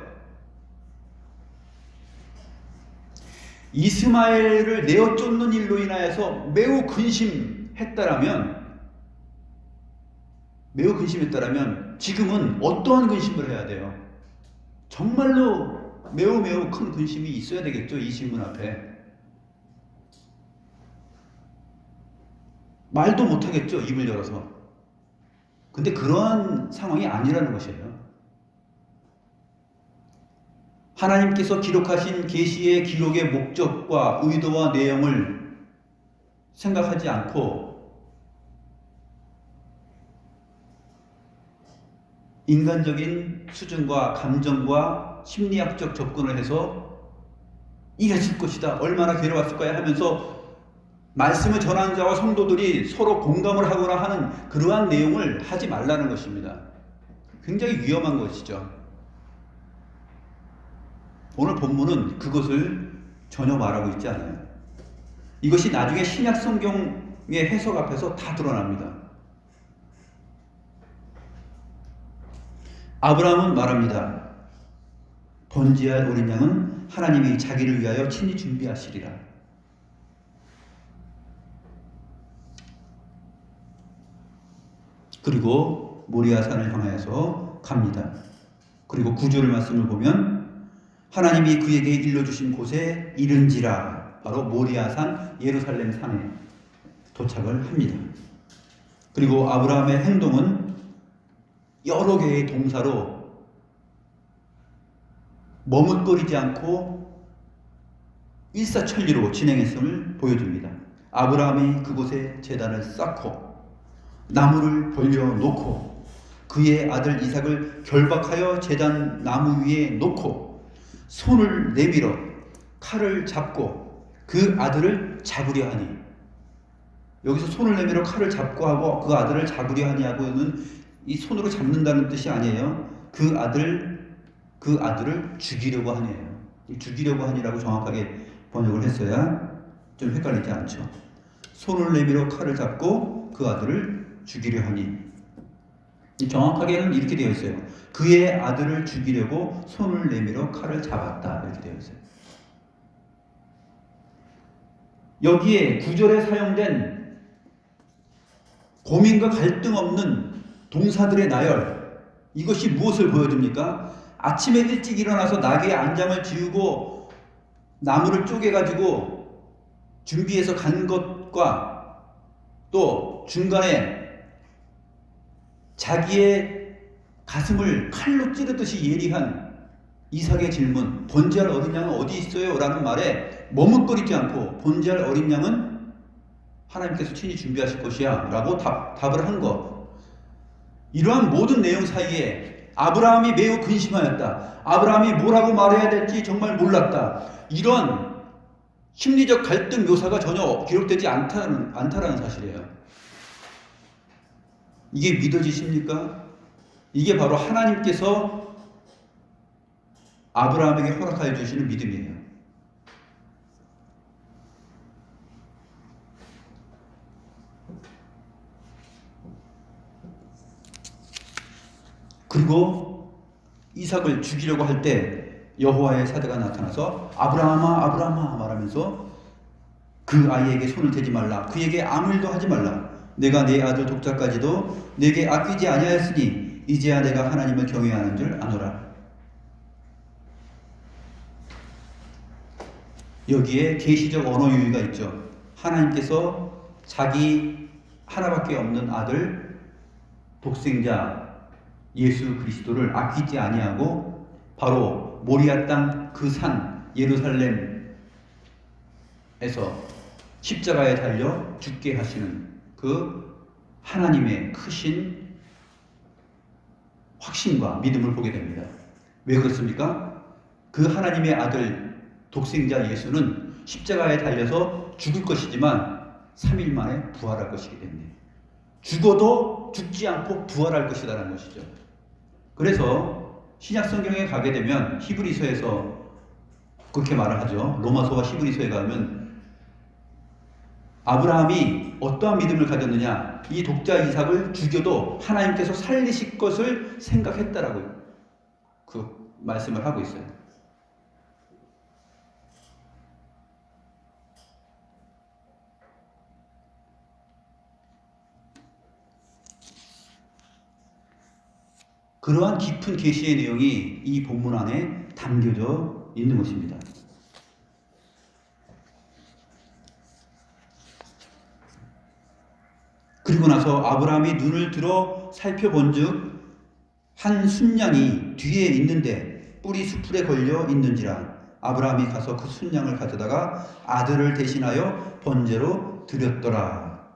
이스마엘을 내어 쫓는 일로 인하여서 매우 근심했다라면 지금은 어떠한 근심을 해야 돼요? 정말로 매우 큰 근심이 있어야 되겠죠. 이 질문 앞에. 말도 못하겠죠. 입을 열어서. 근데 그러한 상황이 아니라는 것이에요. 하나님께서 기록하신 계시의 기록의 목적과 의도와 내용을 생각하지 않고 인간적인 수준과 감정과 심리학적 접근을 해서 이랬을 것이다, 얼마나 괴로웠을 거야 하면서 말씀을 전하는 자와 성도들이 서로 공감을 하거나 하는 그러한 내용을 하지 말라는 것입니다. 굉장히 위험한 것이죠. 오늘 본문은 그것을 전혀 말하고 있지 않아요. 이것이 나중에 신약 성경의 해석 앞에서 다 드러납니다. 아브라함은 말합니다. 번제할 어린 양은 하나님이 자기를 위하여 친히 준비하시리라. 그리고 모리아산을 향하여서 갑니다. 그리고 9절 말씀을 보면 하나님이 그에게 일러주신 곳에 이른지라, 바로 모리아산 예루살렘 산에 도착을 합니다. 그리고 아브라함의 행동은 여러 개의 동사로 머뭇거리지 않고 일사천리로 진행했음을 보여줍니다. 아브라함이 그곳에 제단을 쌓고 나무를 벌려놓고 그의 아들 이삭을 결박하여 제단 나무 위에 놓고 손을 내밀어 칼을 잡고 그 아들을 잡으려 하니, 여기서 손을 내밀어 칼을 잡고 하고 그 아들을 잡으려 하니하고는 이 손으로 잡는다는 뜻이 아니에요. 그 아들을 죽이려고 하네요. 죽이려고 하니라고 정확하게 번역을 했어야 좀 헷갈리지 않죠. 손을 내밀어 칼을 잡고 그 아들을 죽이려 하니, 정확하게는 이렇게 되어 있어요. 그의 아들을 죽이려고 손을 내밀어 칼을 잡았다, 이렇게 되어 있어요. 여기에 9절에 사용된 고민과 갈등 없는 동사들의 나열, 이것이 무엇을 보여줍니까? 아침에 일찍 일어나서 나귀의 안장을 지우고 나무를 쪼개가지고 준비해서 간 것과 또 중간에 자기의 가슴을 칼로 찌르듯이 예리한 이삭의 질문, 번제할 어린 양은 어디 있어요? 라는 말에 머뭇거리지 않고 번제할 어린 양은 하나님께서 친히 준비하실 것이야 라고 답을 한 것, 이러한 모든 내용 사이에 아브라함이 매우 근심하였다, 아브라함이 뭐라고 말해야 될지 정말 몰랐다, 이런 심리적 갈등 묘사가 전혀 기록되지 않다라는 사실이에요. 이게 믿어지십니까? 이게 바로 하나님께서 아브라함에게 허락하여 주시는 믿음이에요. 그리고 이삭을 죽이려고 할 때 여호와의 사자가 나타나서 아브라함아 아브라함아 말하면서 그 아이에게 손을 대지 말라, 그에게 아무 일도 하지 말라, 내가 내 아들 독자까지도 내게 아끼지 아니하였으니 이제야 내가 하나님을 경외하는 줄 아노라. 여기에 계시적 언어 유희가 있죠. 하나님께서 자기 하나밖에 없는 아들 독생자 예수 그리스도를 아끼지 아니하고 바로 모리아 땅 그 산 예루살렘에서 십자가에 달려 죽게 하시는 그 하나님의 크신 확신과 믿음을 보게 됩니다. 왜 그렇습니까? 그 하나님의 아들 독생자 예수는 십자가에 달려서 죽을 것이지만 3일 만에 부활할 것이기 때문에 죽어도 죽지 않고 부활할 것이라는 것이죠. 그래서 신약 성경에 가게 되면 히브리서에서 그렇게 말을 하죠. 로마서와 히브리서에 가면 아브라함이 어떠한 믿음을 가졌느냐, 이 독자 이삭을 죽여도 하나님께서 살리실 것을 생각했다라고 그 말씀을 하고 있어요. 그러한 깊은 계시의 내용이 이 본문 안에 담겨져 있는 것입니다. 그리고 나서 아브라함이 눈을 들어 살펴본즉 한 순양이 뒤에 있는데 뿔이 수풀에 걸려 있는지라. 아브라함이 가서 그 순양을 가져다가 아들을 대신하여 번제로 드렸더라.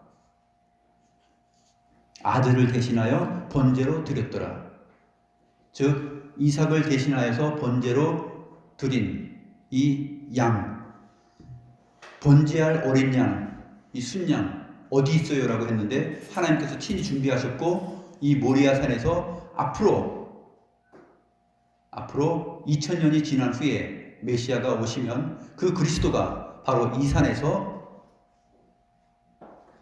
아들을 대신하여 번제로 드렸더라. 즉 이삭을 대신하여서 번제로 드린 이 양, 번제할 어린 양, 이 순양 어디 있어요? 라고 했는데 하나님께서 친히 준비하셨고 이 모리아 산에서 앞으로 2000년이 지난 후에 메시아가 오시면 그 그리스도가 바로 이 산에서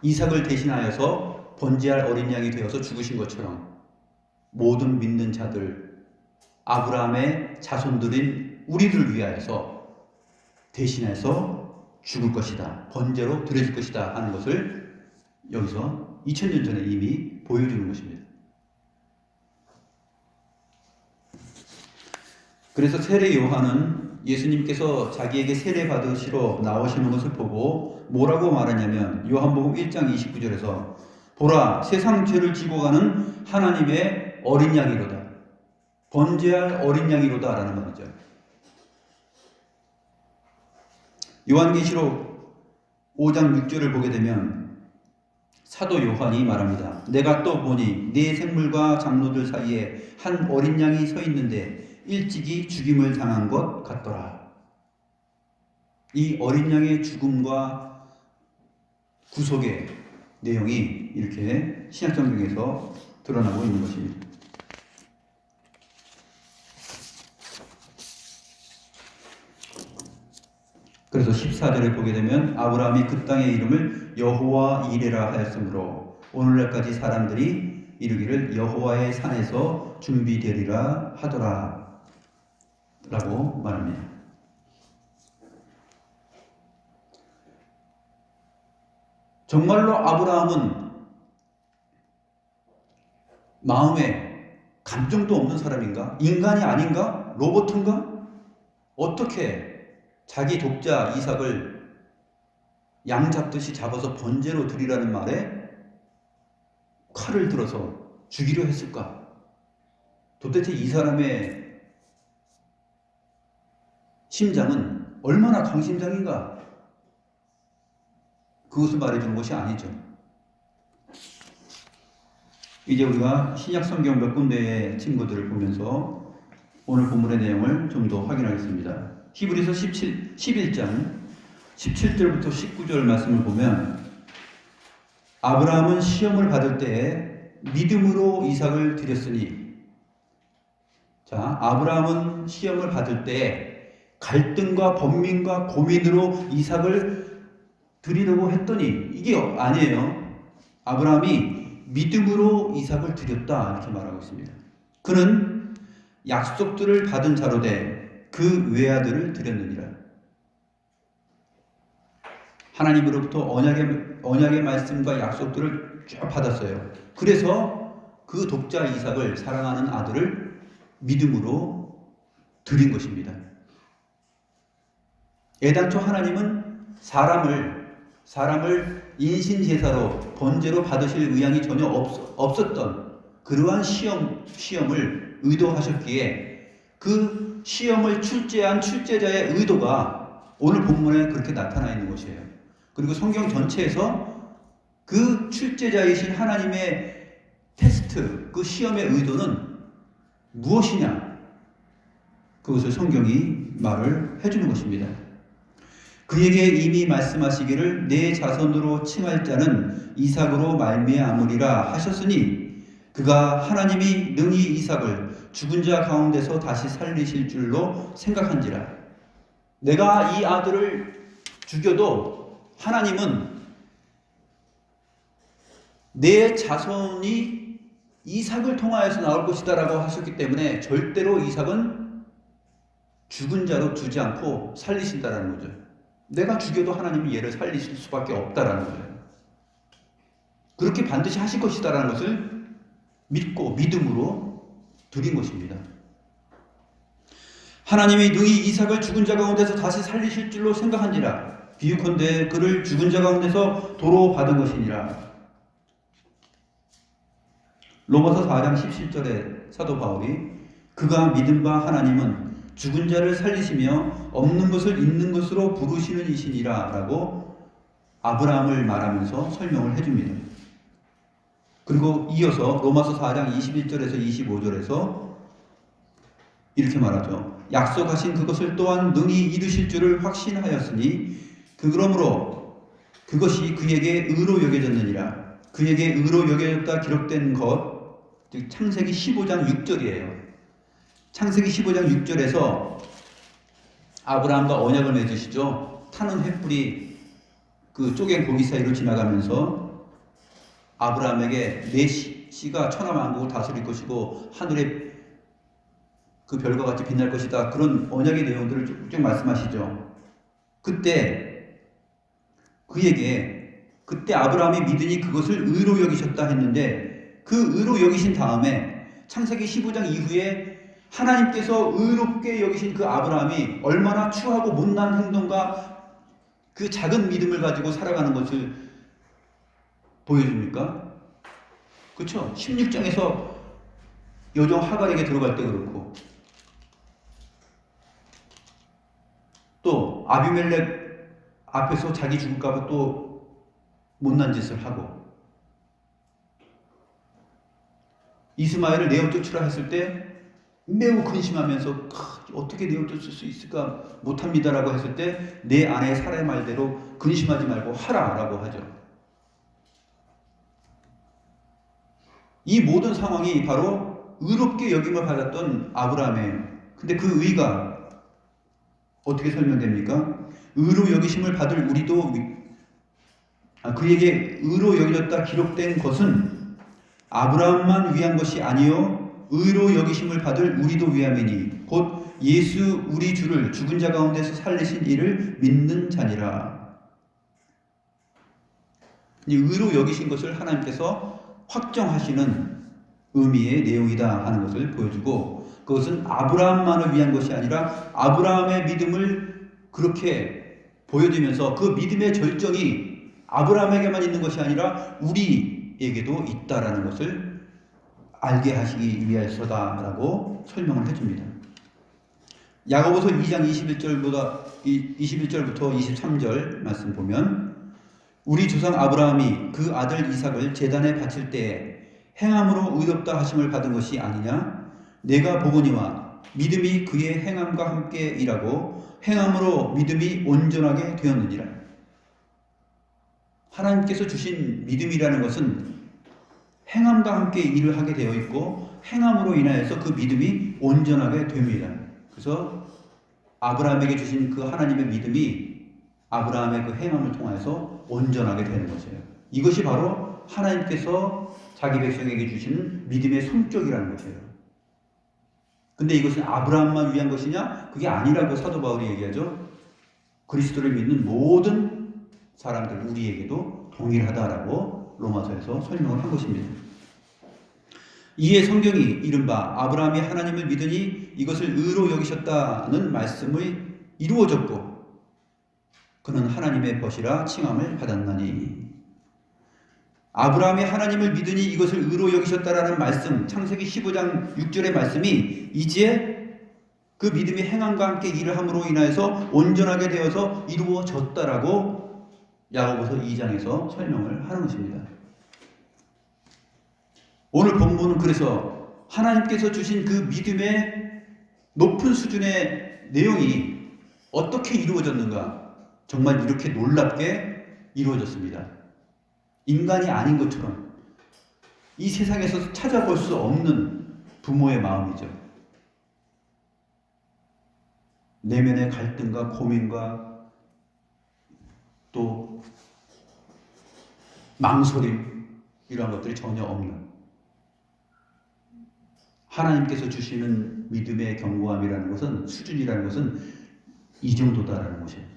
이삭을 대신하여서 번제할 어린 양이 되어서 죽으신 것처럼 모든 믿는 자들, 아브라함의 자손들인 우리를 위하여서 대신해서 죽을 것이다, 번제로 드려질 것이다 하는 것을 여기서 2000년 전에 이미 보여주는 것입니다. 그래서 세례 요한은 예수님께서 자기에게 세례 받으시러 나오시는 것을 보고 뭐라고 말하냐면 요한복음 1장 29절에서 보라 세상 죄를 지고 가는 하나님의 어린 양이로다. 번제할 어린 양이로다 라는 말이죠. 요한계시록 5장 6절을 보게 되면 사도 요한이 말합니다. 내가 또 보니 네 생물과 장로들 사이에 한 어린 양이 서 있는데 일찍이 죽임을 당한 것 같더라. 이 어린 양의 죽음과 구속의 내용이 이렇게 신약성경에서 드러나고 있는 것입니다. 그래서 14절에 보게 되면 아브라함이 그 땅의 이름을 여호와 이레라 하였으므로 오늘날까지 사람들이 이르기를 여호와의 산에서 준비되리라 하더라 라고 말합니다. 정말로 아브라함은 마음에 감정도 없는 사람인가? 인간이 아닌가? 로봇인가? 어떻게 자기 독자 이삭을 양 잡듯이 잡아서 번제로 드리라는 말에 칼을 들어서 죽이려 했을까? 도대체 이 사람의 심장은 얼마나 강심장인가? 그것을 말해주는 것이 아니죠. 이제 우리가 신약 성경 몇 군데의 친구들을 보면서 오늘 본문의 내용을 좀 더 확인하겠습니다. 히브리서 11장 17절부터 19절 말씀을 보면 아브라함은 시험을 받을 때에 믿음으로 이삭을 드렸으니, 자, 아브라함은 시험을 받을 때에 갈등과 번민과 고민으로 이삭을 드리려고 했더니 이게 아니에요. 아브라함이 믿음으로 이삭을 드렸다 이렇게 말하고 있습니다. 그는 약속들을 받은 자로 돼 그 외아들을 드렸느니라. 하나님으로부터 언약의 말씀과 약속들을 쭉 받았어요. 그래서 그 독자 이삭을 사랑하는 아들을 믿음으로 드린 것입니다. 애당초 하나님은 사람을 인신제사로 번제로 받으실 의향이 전혀 없었던 그러한 시험을 의도하셨기에 그 시험을 출제한 출제자의 의도가 오늘 본문에 그렇게 나타나 있는 것이에요. 그리고 성경 전체에서 그 출제자이신 하나님의 테스트, 그 시험의 의도는 무엇이냐? 그것을 성경이 말을 해주는 것입니다. 그에게 이미 말씀하시기를 내 자손으로 칭할 자는 이삭으로 말미암으리라 하셨으니 그가 하나님이 능히 이삭을 죽은 자 가운데서 다시 살리실 줄로 생각한지라. 내가 이 아들을 죽여도 하나님은 내 자손이 이삭을 통하여서 나올 것이다 라고 하셨기 때문에 절대로 이삭은 죽은 자로 두지 않고 살리신다라는 거죠. 내가 죽여도 하나님이 얘를 살리실 수밖에 없다라는 거예요. 그렇게 반드시 하실 것이다라는 것을 믿고 믿음으로 드린 것입니다. 하나님이 능히 이삭을 죽은 자 가운데서 다시 살리실 줄로 생각한지라. 비유컨대 그를 죽은 자 가운데서 도로 받은 것이니라. 로마서 4장 17절에 사도 바울이 그가 믿은 바 하나님은 죽은 자를 살리시며 없는 것을 있는 것으로 부르시는 이시니라 라고 아브라함을 말하면서 설명을 해줍니다. 그리고 이어서 로마서 4장 21절에서 25절에서 이렇게 말하죠. 약속하신 그것을 또한 능히 이루실 줄을 확신하였으니 그러므로 그것이 그에게 의로 여겨졌느니라. 그에게 의로 여겨졌다 기록된 것, 즉 창세기 15장 6절이에요. 창세기 15장 6절에서 아브라함과 언약을 맺으시죠. 타는 횃불이 그 쪼갠 고기 사이로 지나가면서 아브라함에게 내 씨가 천하만국을 다스릴 것이고 하늘의 그 별과 같이 빛날 것이다. 그런 언약의 내용들을 쭉쭉 말씀하시죠. 그때 아브라함이 믿으니 그것을 의로 여기셨다 했는데 그 의로 여기신 다음에 창세기 15장 이후에 하나님께서 의롭게 여기신 그 아브라함이 얼마나 추하고 못난 행동과 그 작은 믿음을 가지고 살아가는 것을 보여줍니까? 그렇죠? 16장에서 여종 하갈에게 들어갈 때 그렇고 또 아비멜렉 앞에서 자기 죽을까봐 또 못난 짓을 하고 이스마엘을 내어 쫓으라 했을 때 매우 근심하면서 어떻게 내어 쫓을 수 있을까 못합니다라고 했을 때 내 아내 사라의 말대로 근심하지 말고 하라라고 하죠. 이 모든 상황이 바로 의롭게 여김을 받았던 아브라함이에요. 근데 그 의가 어떻게 설명됩니까? 의로 여기심을 받을 우리도 그에게 의로 여겨졌다 기록된 것은 아브라함만 위한 것이 아니요 의로 여기심을 받을 우리도 위함이니 곧 예수 우리 주를 죽은 자 가운데서 살리신 이를 믿는 자니라. 의로 여기신 것을 하나님께서 확정하시는 의미의 내용이다 하는 것을 보여주고 그것은 아브라함만을 위한 것이 아니라 아브라함의 믿음을 그렇게 보여주면서 그 믿음의 절정이 아브라함에게만 있는 것이 아니라 우리에게도 있다라는 것을 알게 하시기 위해서다라고 설명을 해줍니다. 야고보서 2장 21절부터 23절 말씀 보면 우리 조상 아브라함이 그 아들 이삭을 제단에 바칠 때에 행함으로 의롭다 하심을 받은 것이 아니냐? 내가 보거니와 믿음이 그의 행함과 함께 일하고 행함으로 믿음이 온전하게 되었느니라. 하나님께서 주신 믿음이라는 것은 행함과 함께 일을 하게 되어 있고 행함으로 인하여서 그 믿음이 온전하게 됩니다. 그래서 아브라함에게 주신 그 하나님의 믿음이 아브라함의 그 행함을 통해서 온전하게 되는 것이에요. 이것이 바로 하나님께서 자기 백성에게 주시는 믿음의 성격이라는 것이에요. 근데 이것은 아브라함만 위한 것이냐? 그게 아니라고 사도 바울이 얘기하죠. 그리스도를 믿는 모든 사람들 우리에게도 동일하다라고 로마서에서 설명을 한 것입니다. 이에 성경이 이른바 아브라함이 하나님을 믿으니 이것을 의로 여기셨다는 말씀이 이루어졌고 그는 하나님의 벗이라 칭함을 받았나니. 아브라함이 하나님을 믿으니 이것을 의로 여기셨다라는 말씀, 창세기 15장 6절의 말씀이 이제 그 믿음이 행함과 함께 일을 함으로 인하여서 온전하게 되어서 이루어졌다라고 야고보서 2장에서 설명을 하는 것입니다. 오늘 본문은 그래서 하나님께서 주신 그 믿음의 높은 수준의 내용이 어떻게 이루어졌는가? 정말 이렇게 놀랍게 이루어졌습니다. 인간이 아닌 것처럼 이 세상에서 찾아볼 수 없는 부모의 마음이죠. 내면의 갈등과 고민과 또 망설임 이런 것들이 전혀 없는 하나님께서 주시는 믿음의 견고함이라는 것은 수준이라는 것은 이 정도다라는 것이에요.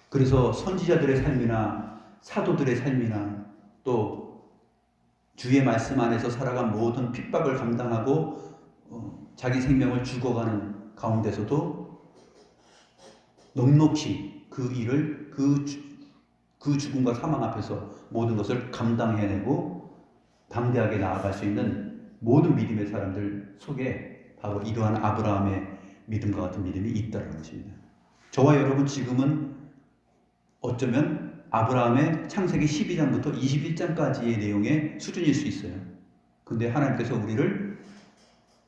그래서 선지자들의 삶이나 사도들의 삶이나 또 주의 말씀 안에서 살아간 모든 핍박을 감당하고 자기 생명을 죽어가는 가운데서도 넉넉히 그 일을 그 죽음과 사망 앞에서 모든 것을 감당해내고 담대하게 나아갈 수 있는 모든 믿음의 사람들 속에 바로 이러한 아브라함의 믿음과 같은 믿음이 있다는 것입니다. 저와 여러분 지금은 어쩌면 아브라함의 창세기 12장부터 21장까지의 내용의 수준일 수 있어요. 근데 하나님께서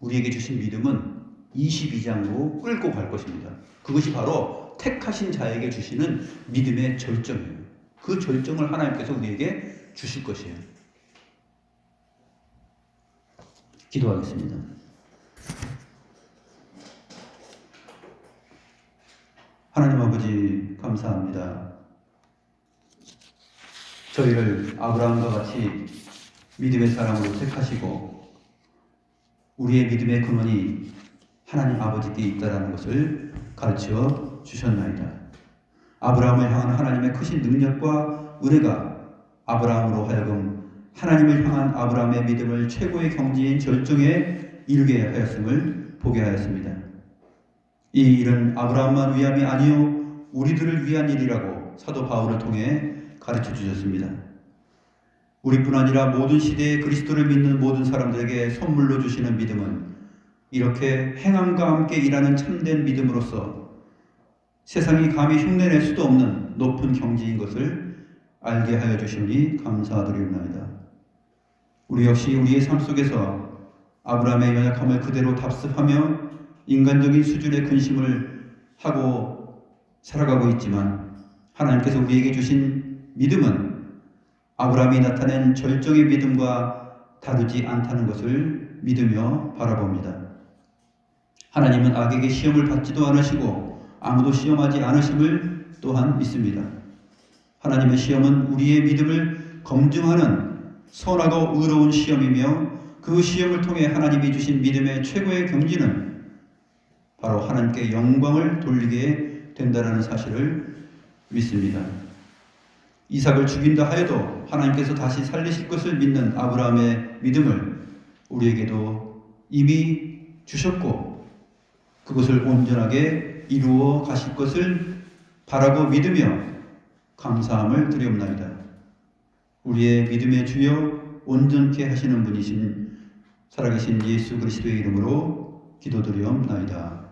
우리에게 주신 믿음은 22장으로 끌고 갈 것입니다. 그것이 바로 택하신 자에게 주시는 믿음의 절정이에요. 그 절정을 하나님께서 우리에게 주실 것이에요. 기도하겠습니다. 하나님 아버지 감사합니다. 저희를 아브라함과 같이 믿음의 사람으로 택하시고 우리의 믿음의 근원이 하나님 아버지께 있다는 것을 가르쳐 주셨나이다. 아브라함을 향한 하나님의 크신 능력과 은혜가 아브라함으로 하여금 하나님을 향한 아브라함의 믿음을 최고의 경지인 절정에 이르게 하였음을 보게 하였습니다. 이 일은 아브라함만 위함이 아니요 우리들을 위한 일이라고 사도 바울을 통해 가르쳐 주셨습니다. 우리뿐 아니라 모든 시대에 그리스도를 믿는 모든 사람들에게 선물로 주시는 믿음은 이렇게 행함과 함께 일하는 참된 믿음으로서 세상이 감히 흉내낼 수도 없는 높은 경지인 것을 알게 하여 주시니 감사드리옵나이다. 우리 역시 우리의 삶 속에서 아브라함의 연약함을 그대로 답습하며 인간적인 수준의 근심을 하고 살아가고 있지만 하나님께서 우리에게 주신 믿음은 아브라함이 나타낸 절정의 믿음과 다르지 않다는 것을 믿으며 바라봅니다. 하나님은 악에게 시험을 받지도 않으시고 아무도 시험하지 않으심을 또한 믿습니다. 하나님의 시험은 우리의 믿음을 검증하는 선하고 의로운 시험이며 그 시험을 통해 하나님이 주신 믿음의 최고의 경지는 바로 하나님께 영광을 돌리게 된다는 사실을 믿습니다. 이삭을 죽인다 하여도 하나님께서 다시 살리실 것을 믿는 아브라함의 믿음을 우리에게도 이미 주셨고 그것을 온전하게 이루어 가실 것을 바라고 믿으며 감사함을 드리옵나이다. 우리의 믿음의 주여 온전케 하시는 분이신 살아계신 예수 그리스도의 이름으로 기도드리옵나이다.